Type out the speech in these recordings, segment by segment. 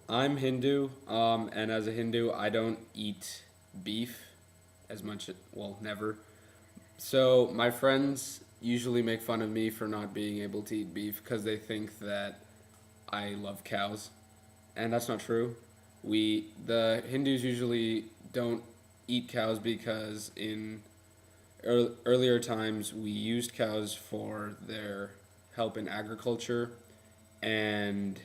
I'm Hindu, and as a Hindu, I don't eat beef as much, well, never. So my friends usually make fun of me for not being able to eat beef because they think that I love cows, and that's not true. The Hindus usually don't eat cows because in earlier times we used cows for their help in agriculture, and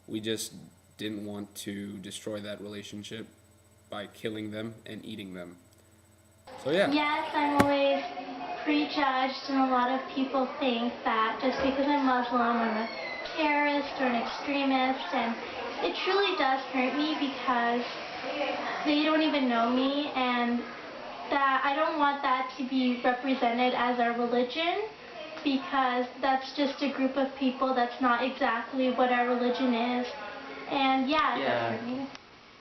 we just didn't want to destroy that relationship by killing them and eating them. So yeah. Yes, I'm always prejudged, and a lot of people think that just because I'm Muslim, I'm a terrorist or an extremist, and it truly does hurt me because they don't even know me, and that I don't want that to be represented as our religion because that's just a group of people. That's not exactly what our religion is, and yeah, it does hurt me.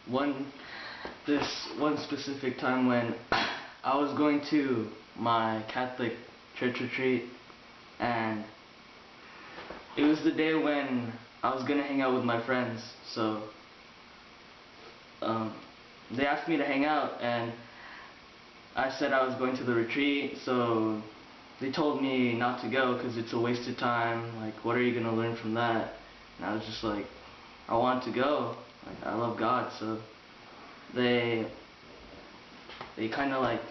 One this one specific time when I was going to my Catholic church retreat, and it was the day when I was gonna hang out with my friends. So um, they asked me to hang out, and I said I was going to the retreat. So they told me not to go because it's a waste of time. Like, what are you gonna learn from that? And I was just like, I want to go. Like, I love God, so they kind of like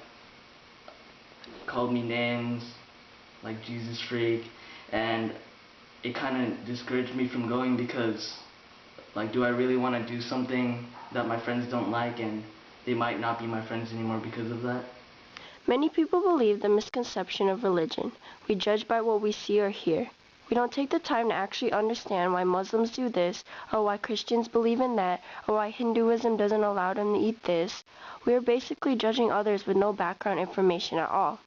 called me names like Jesus freak, and it kind of discouraged me from going because, like, do I really want to do something that my friends don't like, and they might not be my friends anymore because of that? Many people believe the misconception of religion. We judge by what we see or hear. We don't take the time to actually understand why Muslims do this, or why Christians believe in that, or why Hinduism doesn't allow them to eat this. We are basically judging others with no background information at all.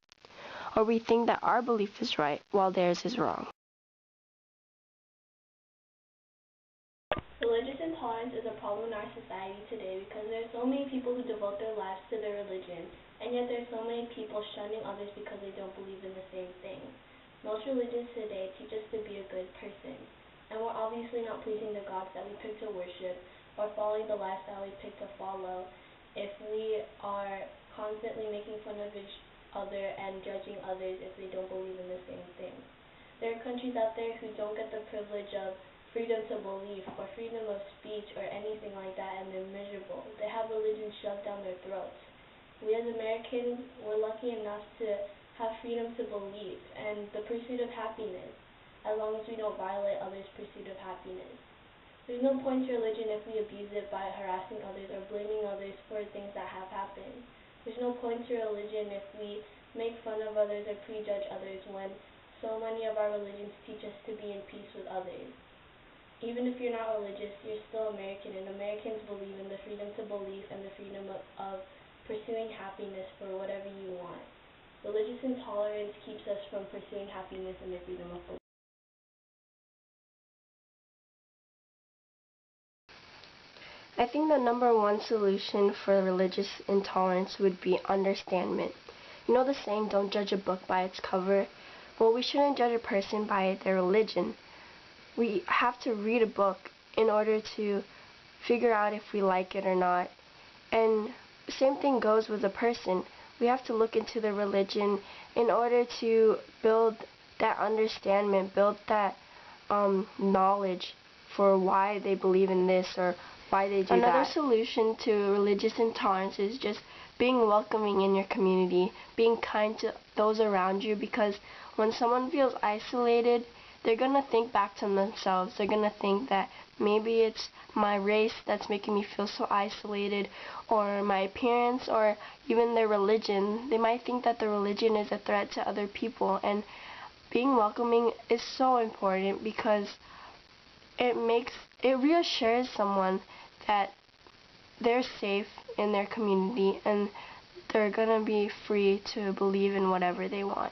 Or we think that our belief is right while theirs is wrong. Religious intolerance is a problem in our society today because there are so many people who devote their lives to their religion, and yet there are so many people shunning others because they don't believe in the same thing. Most religions today teach us to be a good person, and we're obviously not pleasing the gods that we pick to worship or following the lifestyle we pick to follow if we are constantly making fun of each other and judging others if they don't believe in the same thing. There are countries out there who don't get the privilege of freedom to believe or freedom of speech or anything like that, and they're miserable. They have religion shoved down their throats. We as Americans, we're lucky enough to have freedom to believe and the pursuit of happiness, as long as we don't violate others' pursuit of happiness. There's no point to religion if we abuse it by harassing others or blaming others for things that have happened. There's no point to religion if we make fun of others or prejudge others when so many of our religions teach us to be in peace with others. Even if you're not religious, you're still American, and Americans believe in the freedom to believe and the freedom of pursuing happiness for whatever you want. Religious intolerance keeps us from pursuing happiness and the freedom of belief. I think the number one solution for religious intolerance would be understanding. You know the saying, don't judge a book by its cover? Well, we shouldn't judge a person by their religion. We have to read a book in order to figure out if we like it or not. And same thing goes with a person. We have to look into their religion in order to build that understanding, build that knowledge for why they believe in this or why they do that. Another solution to religious intolerance is just being welcoming in your community, being kind to those around you, because when someone feels isolated, they're going to think back to themselves. They're going to think that maybe it's my race that's making me feel so isolated, or my appearance, or even their religion. They might think that their religion is a threat to other people, and being welcoming is so important because it reassures someone that they're safe in their community and they're gonna be free to believe in whatever they want.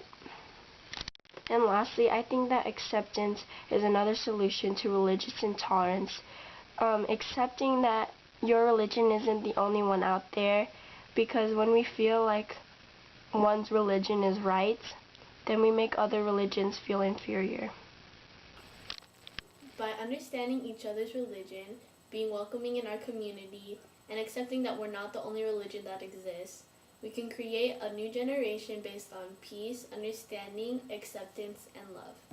And lastly, I think that acceptance is another solution to religious intolerance. Accepting that your religion isn't the only one out there, because when we feel like one's religion is right, then we make other religions feel inferior. By understanding each other's religion, being welcoming in our community, and accepting that we're not the only religion that exists, we can create a new generation based on peace, understanding, acceptance, and love.